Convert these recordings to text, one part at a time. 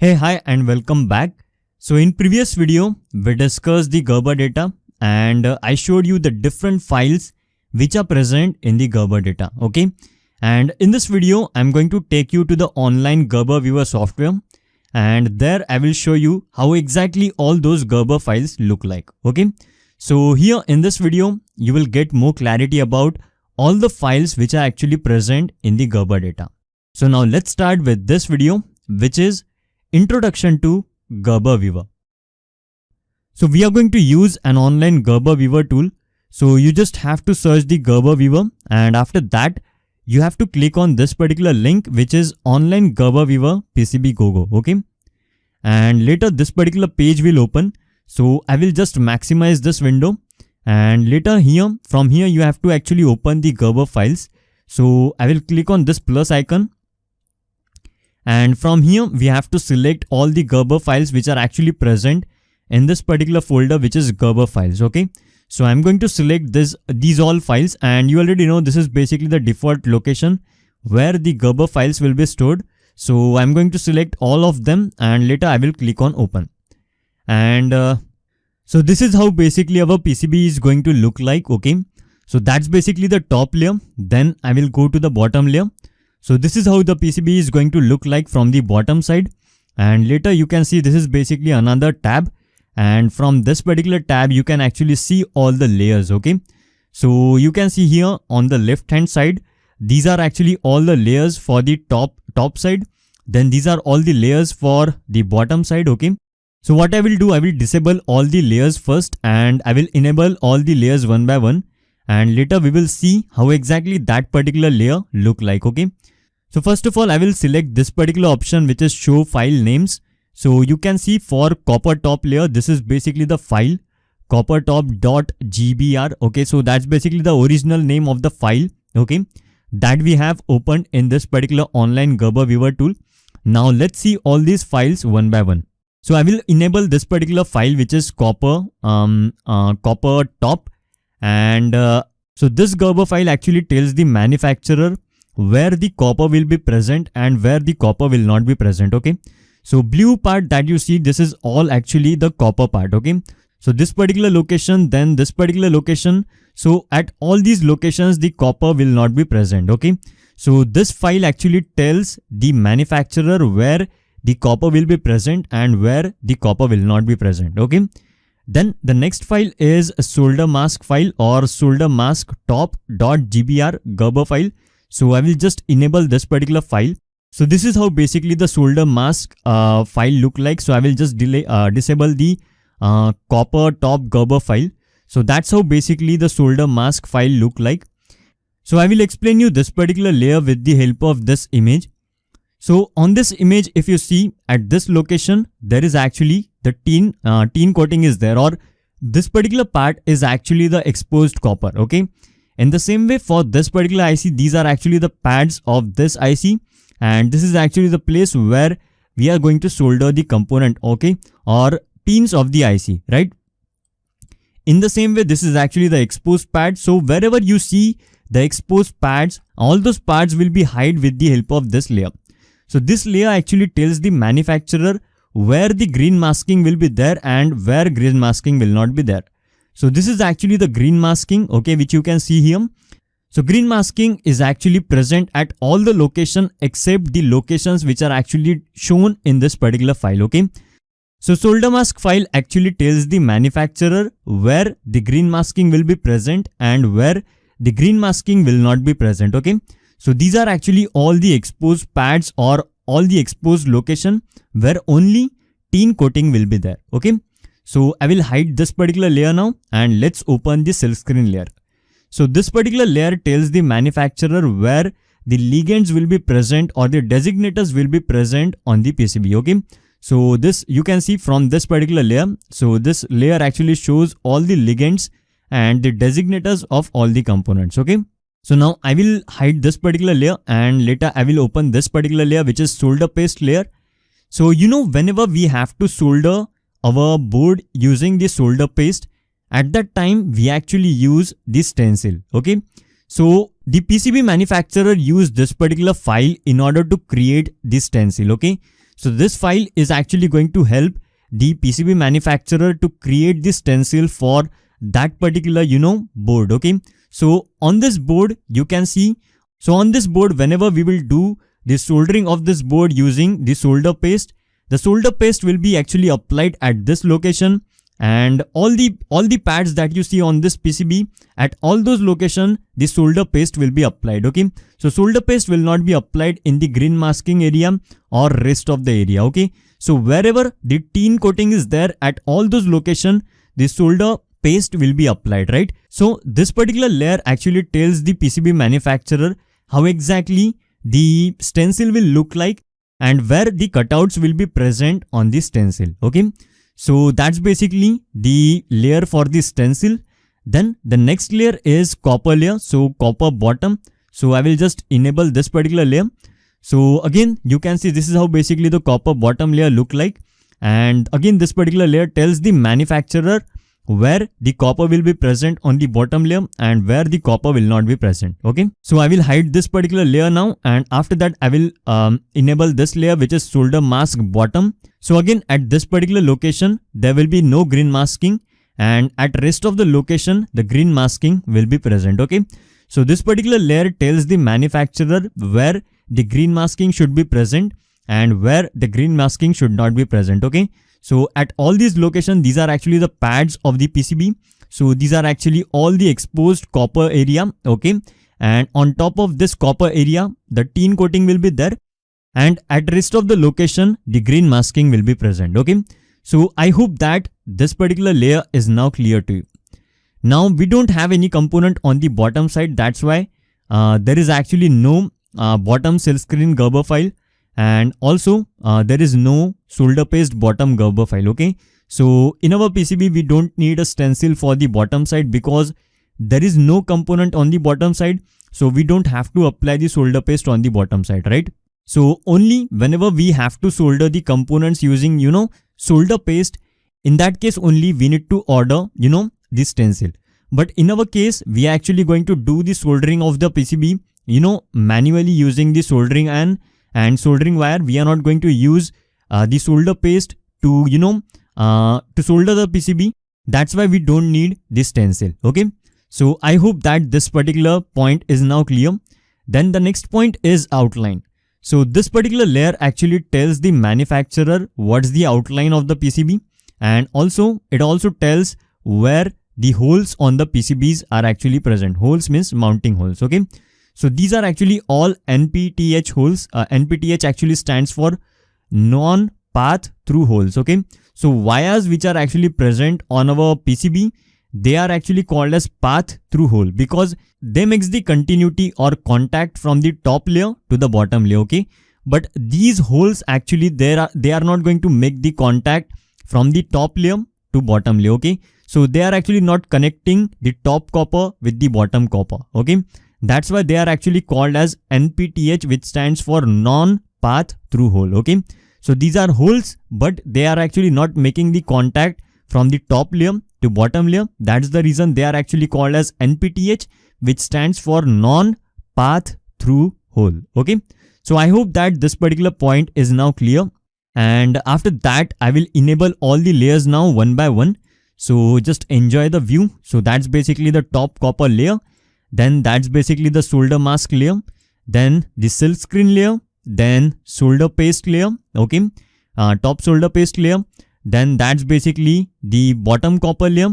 Hi and welcome back. So in previous video, we discussed the Gerber data and I showed you the different files which are present in the Gerber data. Okay. And in this video, I'm going to take you to the online Gerber viewer software and there I will show you how exactly all those Gerber files look like. Okay. So here in this video, you will get more clarity about all the files which are actually present in the Gerber data. So now let's start with this video, which is Introduction to Gerber Viewer. So we are going to use an online Gerber Viewer tool. So you just have to search the Gerber Viewer and after that you have to click on this particular link, which is online Gerber Viewer PCB Gogo. Okay. And later this particular page will open. So I will just maximize this window and later from here you have to actually open the Gerber files. So I will click on this plus icon. And from here, we have to select all the Gerber files which are actually present in this particular folder, which is Gerber files. Okay. So I'm going to select these all files and you already know this is basically the default location where the Gerber files will be stored. So I'm going to select all of them and later I will click on open. And so this is how basically our PCB is going to look like. Okay. So that's basically the top layer. Then I will go to the bottom layer. So this is how the PCB is going to look like from the bottom side and later you can see this is basically another tab and from this particular tab you can actually see all the layers. Okay. So you can see here on the left hand side, these are actually all the layers for the top side. Then these are all the layers for the bottom side. Okay. So what I will do, I will disable all the layers first and I will enable all the layers one by one and later we will see how exactly that particular layer look like. Okay. So first of all, I will select this particular option, which is show file names. So you can see for copper top layer, this is basically the file coppertop.gbr. Okay. So that's basically the original name of the file. Okay. That we have opened in this particular online Gerber viewer tool. Now let's see all these files one by one. So I will enable this particular file, which is copper top. And so this Gerber file actually tells the manufacturer where the copper will be present and where the copper will not be present. Okay. So blue part that you see, this is all actually the copper part. Okay. So this particular location, then this particular location. So at all these locations, the copper will not be present. Okay. So this file actually tells the manufacturer where the copper will be present and where the copper will not be present. Okay. Then the next file is a solder mask file or solder mask top.gbr Gerber file. So I will just enable this particular file. So this is how basically the solder mask file look like. So I will just disable the copper top Gerber file. So that's how basically the solder mask file look like. So I will explain you this particular layer with the help of this image. So on this image, if you see at this location, there is actually the tin coating is there, or this particular part is actually the exposed copper. Okay. In the same way for this particular IC, these are actually the pads of this IC and this is actually the place where we are going to solder the component, okay, or pins of the IC, right? In the same way, this is actually the exposed pad. So wherever you see the exposed pads, all those pads will be hid with the help of this layer. So this layer actually tells the manufacturer where the green masking will be there and where green masking will not be there. So this is actually the green masking, okay, which you can see here. So green masking is actually present at all the locations except the locations which are actually shown in this particular file, okay. So solder mask file actually tells the manufacturer where the green masking will be present and where the green masking will not be present, okay. So these are actually all the exposed pads or all the exposed location where only tin coating will be there, okay. So I will hide this particular layer now and let's open the silk screen layer. So this particular layer tells the manufacturer where the ligands will be present or the designators will be present on the PCB. Okay. So this you can see from this particular layer. So this layer actually shows all the ligands and the designators of all the components. Okay. So now I will hide this particular layer and later I will open this particular layer, which is solder paste layer. So whenever we have to solder our board using the solder paste, at that time we actually use this stencil. Okay. So the PCB manufacturer used this particular file in order to create this stencil. Okay. So this file is actually going to help the PCB manufacturer to create the stencil for that particular, board. Okay. So on this board, you can see, so on this board, whenever we will do the soldering of this board using the solder paste, the solder paste will be actually applied at this location, and all the pads that you see on this PCB, at all those locations, the solder paste will be applied. Okay. So solder paste will not be applied in the green masking area or rest of the area. Okay. So wherever the tin coating is there, at all those locations, the solder paste will be applied, right? So this particular layer actually tells the PCB manufacturer how exactly the stencil will look like and where the cutouts will be present on the stencil. Okay. So that's basically the layer for the stencil. Then the next layer is copper layer. So copper bottom. So I will just enable this particular layer. So again, you can see this is how basically the copper bottom layer look like. And again, this particular layer tells the manufacturer where the copper will be present on the bottom layer and where the copper will not be present. Okay. So I will hide this particular layer now, and after that I will enable this layer, which is solder mask bottom. So again, at this particular location, there will be no green masking, and at rest of the location, the green masking will be present. Okay. So this particular layer tells the manufacturer where the green masking should be present and where the green masking should not be present. Okay. So at all these locations, these are actually the pads of the PCB. So these are actually all the exposed copper area. Okay. And on top of this copper area, the tin coating will be there. And at rest of the location, the green masking will be present. Okay. So I hope that this particular layer is now clear to you. Now we don't have any component on the bottom side. That's why there is actually no bottom silkscreen Gerber file. And also there is no solder paste bottom Gerber file. Okay. So in our PCB, we don't need a stencil for the bottom side because there is no component on the bottom side. So we don't have to apply the solder paste on the bottom side, right? So only whenever we have to solder the components using, solder paste, in that case only we need to order, the stencil. But in our case, we are actually going to do the soldering of the PCB, manually using the soldering and soldering wire. We are not going to use the solder paste to solder the PCB. That's why we don't need this stencil. Okay. So I hope that this particular point is now clear. Then the next point is outline. So this particular layer actually tells the manufacturer what's the outline of the PCB, and also it also tells where the holes on the PCBs are actually present. Holes means mounting holes. Okay. So these are actually all NPTH holes. NPTH actually stands for non-path through holes. Okay. So wires which are actually present on our PCB, they are actually called as path through hole because they makes the continuity or contact from the top layer to the bottom layer. Okay. But these holes actually they are not going to make the contact from the top layer to bottom layer. Okay. So they are actually not connecting the top copper with the bottom copper. Okay. That's why they are actually called as NPTH, which stands for non-path through hole. Okay. So these are holes, but they are actually not making the contact from the top layer to bottom layer. That's the reason they are actually called as NPTH, which stands for non-path through hole. Okay. So I hope that this particular point is now clear. And after that, I will enable all the layers now one by one. So just enjoy the view. So that's basically the top copper layer. Then that's basically the solder mask layer. Then the silk screen layer. Then solder paste layer. Okay. Top solder paste layer. Then that's basically the bottom copper layer.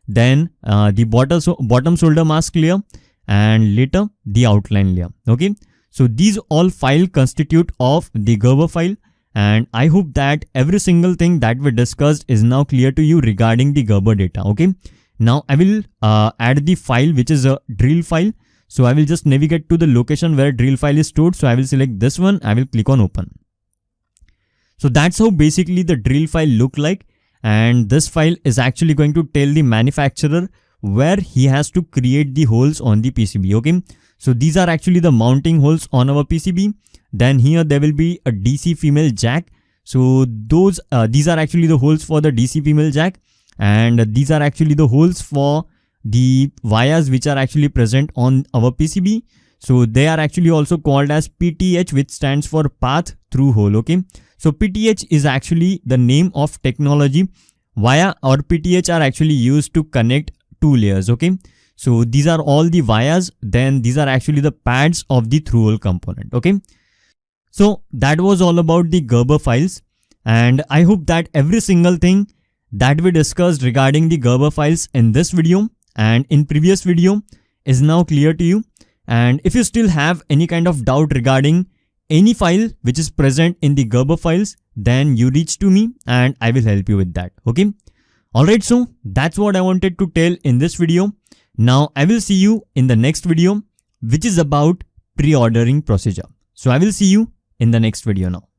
Then the bottom solder mask layer. And later the outline layer. Okay. So these all file constitute of the Gerber file. And I hope that every single thing that we discussed is now clear to you regarding the Gerber data. Okay. Now I will add the file, which is a drill file. So I will just navigate to the location where drill file is stored. So I will select this one. I will click on open. So that's how basically the drill file look like. And this file is actually going to tell the manufacturer where he has to create the holes on the PCB. Okay. So these are actually the mounting holes on our PCB. Then here there will be a DC female jack. So these are actually the holes for the DC female jack. And these are actually the holes for the wires which are actually present on our PCB. So they are actually also called as PTH, which stands for path through hole. Okay. So PTH is actually the name of technology via, or PTH are actually used to connect two layers. Okay, so these are all the vias, then these are actually the pads of the through-hole component. Okay, so that was all about the Gerber files, and I hope that every single thing that we discussed regarding the Gerber files in this video and in previous video is now clear to you. And if you still have any kind of doubt regarding any file which is present in the Gerber files, then you reach to me and I will help you with that. Okay. Alright, so that's what I wanted to tell in this video. Now I will see you in the next video, which is about pre-ordering procedure. So I will see you in the next video now.